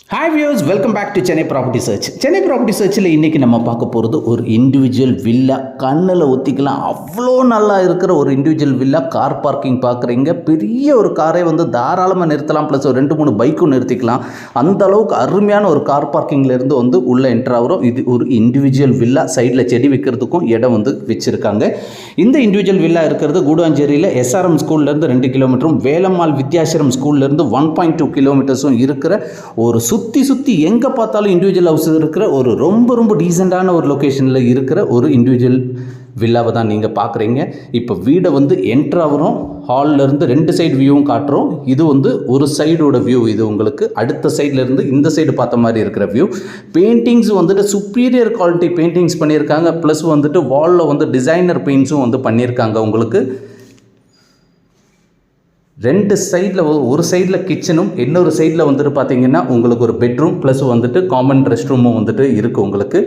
Hi views, welcome back to Chennai property search. Chennai property சர்ச்சில் இன்றைக்கி நம்ம பார்க்க போகிறது ஒரு இண்டிவிஜுவல் வில்லா. கண்ணில் ஒத்திக்கலாம் அவ்வளோ நல்லா இருக்கிற ஒரு இண்டிவிஜுவல் வில்லா. கார் பார்க்கிங் பார்க்குறீங்க, பெரிய ஒரு காரை வந்து தாராளமாக நிறுத்தலாம், ப்ளஸ் ஒரு 2-3 பைக்கும் நிறுத்திக்கலாம். அந்த அளவுக்கு அருமையான ஒரு கார் பார்க்கிங்லேருந்து வந்து உள்ளே என்ட்ரு ஆகிறோம். இது ஒரு இண்டிவிஜுவல் வில்லா. சைடில் செடி வைக்கிறதுக்கும் இடம் வந்து வச்சுருக்காங்க. இந்த இண்டிவிஜுவல் வில்லா இருக்கிறது கூடுவாஞ்சேரியில் எஸ்ஆர்எம் ஸ்கூல்லேருந்து 2 கிலோமீட்டரும், வேலம்மாள் வித்யாசிரம் ஸ்கூல்லேருந்து 1.2 கிலோமீட்டர்ஸும் இருக்கிற ஒரு சுற்றி எங்கே பார்த்தாலும் இண்டிவிஜுவல் ஹவுஸ் இருக்கிற ஒரு ரொம்ப டீசெண்டான ஒரு லொக்கேஷனில் இருக்கிற ஒரு இண்டிவிஜுவல் வில்லாவை தான் நீங்கள் பார்க்குறீங்க. இப்போ வீடை வந்து என்ட்ரு ஆகிறோம். ஹால்லேருந்து 2 சைடு வியூவும் காட்டுறோம். இது வந்து ஒரு சைடோட வியூ. இது உங்களுக்கு அடுத்த சைட்லேருந்து இந்த சைடு பார்த்த மாதிரி இருக்கிற வியூ. பெயிண்டிங்ஸ் வந்துட்டு சுப்பீரியர் குவாலிட்டி பெயிண்டிங்ஸ் பண்ணியிருக்காங்க. ப்ளஸ் வந்துட்டு வாலில் வந்து டிசைனர் பெயிண்ட்ஸும் வந்து பண்ணியிருக்காங்க. உங்களுக்கு 2 சைடில் ஒரு சைடில் கிச்சனும் இன்னொரு சைடில் வந்துட்டு பார்த்தீங்கன்னா உங்களுக்கு ஒரு பெட்ரூம் ப்ளஸ் வந்துட்டு காமன் ரெஸ்ட் ரூமும் வந்துட்டு இருக்குது. உங்களுக்கு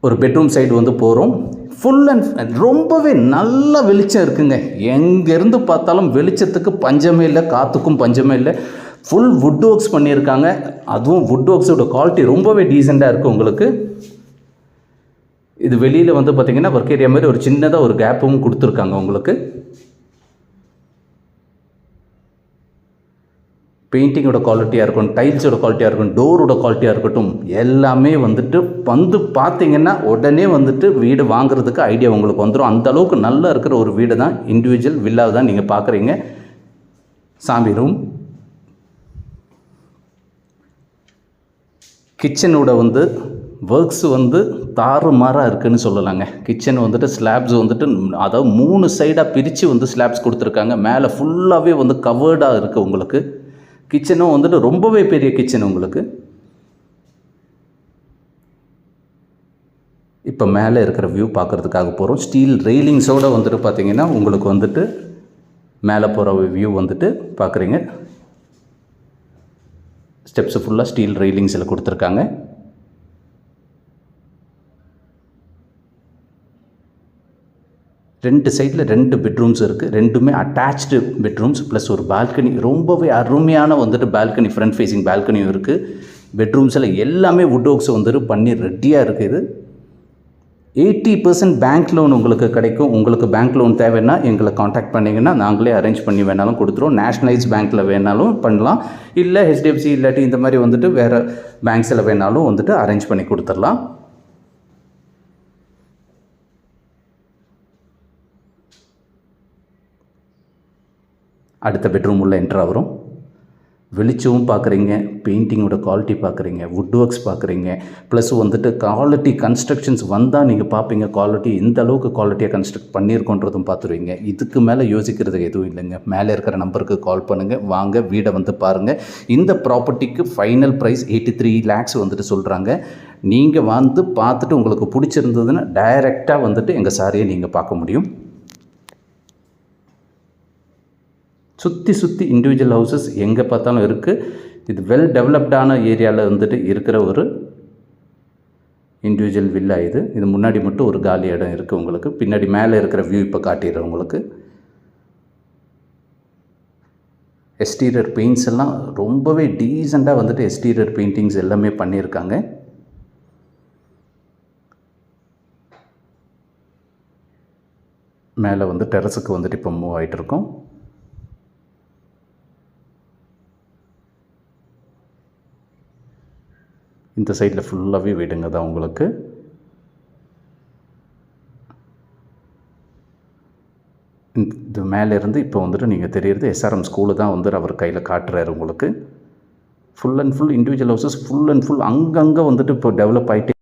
ஒரு பெட்ரூம் சைடு வந்து போகிறோம். ஃபுல் அண்ட் ரொம்பவே நல்ல வெளிச்சம் இருக்குங்க. எங்கேருந்து பார்த்தாலும் வெளிச்சத்துக்கு பஞ்சமே இல்லை, காற்றுக்கும் பஞ்சமே இல்லை. ஃபுல் வுட் ஒர்க்ஸ் பண்ணியிருக்காங்க. அதுவும் வுட் ஒர்க்ஸோட குவாலிட்டி ரொம்பவே டீசெண்டாக இருக்குது. உங்களுக்கு இது வெளியில் வந்து பார்த்திங்கன்னா ஒர்க் ஏரியா மாதிரி ஒரு சின்னதாக ஒரு கேப்பும் கொடுத்துருக்காங்க. உங்களுக்கு பெயிண்டிங்கோட குவாலிட்டியாக இருக்கட்டும், டைல்ஸோட குவாலிட்டியாக இருக்கட்டும், டோரோட குவாலிட்டியாக இருக்கட்டும், எல்லாமே வந்துட்டு வந்து பார்த்தீங்கன்னா உடனே வந்துட்டு வீடு வாங்குறதுக்கு ஐடியா உங்களுக்கு வந்துடும். அந்தளவுக்கு நல்லா இருக்கிற ஒரு வீடு தான் இண்டிவிஜுவல் வில்லாவை தான் நீங்கள் பார்க்குறீங்க. சாமி ரூம், கிச்சனோட வந்து ஒர்க்ஸ் வந்து தாறுமாறாக இருக்குதுன்னு சொல்லலாங்க. கிச்சன் வந்துட்டு ஸ்லாப்ஸ் வந்துட்டு அதாவது 3 சைடாக பிரித்து வந்து ஸ்லாப்ஸ் கொடுத்துருக்காங்க. மேலே ஃபுல்லாகவே வந்து கவர்டாக இருக்குது. உங்களுக்கு கிச்சனும் வந்துட்டு ரொம்பவே பெரிய கிச்சன். உங்களுக்கு இப்போ மேலே இருக்கிற வியூ பார்க்குறதுக்காக போகிறோம். ஸ்டீல் ரெயிலிங்ஸோடு வந்துட்டு பார்த்தீங்கன்னா உங்களுக்கு வந்துட்டு மேலே போகிற வியூ வந்துட்டு பார்க்குறீங்க. ஸ்டெப்ஸு ஃபுல்லாக ஸ்டீல் ரெயிலிங்ஸில் கொடுத்துருக்காங்க. ரெண்டு சைடில் 2 பெட்ரூம்ஸ் இருக்குது. ரெண்டுமே அட்டாச்டு பெட்ரூம்ஸ் ப்ளஸ் ஒரு பால்கனி. ரொம்பவே அருமையான வந்துட்டு பால்கனி, ஃப்ரண்ட் ஃபேஸிங் பால்கனியும் இருக்குது. பெட்ரூம்ஸில் எல்லாமே வுட் ஒர்க்ஸ் வந்துட்டு பண்ணி ரெடியாக இருக்குது. 80% பேங்க் லோன் உங்களுக்கு கிடைக்கும். உங்களுக்கு பேங்க் லோன் தேவைன்னா எங்களை காண்டாக்ட் பண்ணிங்கன்னா நாங்களே அரேஞ்ச் பண்ணி வேணாலும் கொடுத்துருவோம். நேஷ்னலைஸ் பேங்க்கில் வேணாலும் பண்ணலாம், இல்லை ஹெச்டிஎஃப்சி இல்லாட்டி இந்த மாதிரி வந்துட்டு வேறு பேங்க்ஸில் வேணாலும் வந்துட்டு அரேஞ்ச் பண்ணி கொடுத்துடலாம். அடுத்த பெட்ரூம் உள்ள என்ட்ரு ஆகிறோம். வெளிச்சமும் பார்க்குறீங்க, பெயிண்டிங்கோட குவாலிட்டி பார்க்குறீங்க, வுட் ஒர்க்ஸ் பார்க்குறீங்க, ப்ளஸ் வந்துட்டு குவாலிட்டி கன்ஸ்ட்ரக்ஷன்ஸ் வந்தால் நீங்கள் பார்ப்பீங்க குவாலிட்டி எந்த அளவுக்கு குவாலிட்டியாக கன்ஸ்ட்ரக்ட் பண்ணியிருக்கோன்றதும் பார்த்துருவீங்க. இதுக்கு மேலே யோசிக்கிறதுக்கு எதுவும் இல்லைங்க. மேலே இருக்கிற நம்பருக்கு கால் பண்ணுங்கள், வாங்க வீடை வந்து பாருங்கள். இந்த ப்ராப்பர்ட்டிக்கு ஃபைனல் ப்ரைஸ் 83 lakhs வந்துட்டு சொல்கிறாங்க. நீங்கள் வந்து பார்த்துட்டு உங்களுக்கு பிடிச்சிருந்ததுன்னா டைரெக்டாக வந்துட்டு எங்கள் சாரியை நீங்கள் பார்க்க முடியும். சுற்றி இண்டிவிஜுவல் ஹவுசஸ் எங்கே பார்த்தாலும் இருக்குது. இது வெல் டெவலப்டான ஏரியாவில் வந்துட்டு இருக்கிற ஒரு இண்டிவிஜுவல் வில்லா. இது முன்னாடி மட்டும் ஒரு காலி இடம் இருக்குது. உங்களுக்கு பின்னாடி மேலே இருக்கிற வியூ இப்போ காட்டிடுறேன். உங்களுக்கு எக்ஸ்டீரியர் பெயிண்ட்ஸ் எல்லாம் ரொம்பவே டீசெண்டாக வந்துட்டு எக்ஸ்டீரியர் பெயிண்டிங்ஸ் எல்லாமே பண்ணியிருக்காங்க. மேலே வந்து டெரஸுக்கு வந்துட்டு இப்போ மூவ் ஆகிட்டு இருக்கோம். இந்த சைடில் ஃபுல்லாகவே வீடுங்க தான் உங்களுக்கு. இது மேலேருந்து இப்போ வந்துட்டு நீங்கள் தெரியறது எஸ்ஆர்எம் ஸ்கூலு தான் வந்து அவர் கையில் காட்டுறாரு. உங்களுக்கு full and full individual houses full and full அங்கங்கே வந்துட்டு இப்போ டெவலப் ஆகிட்டு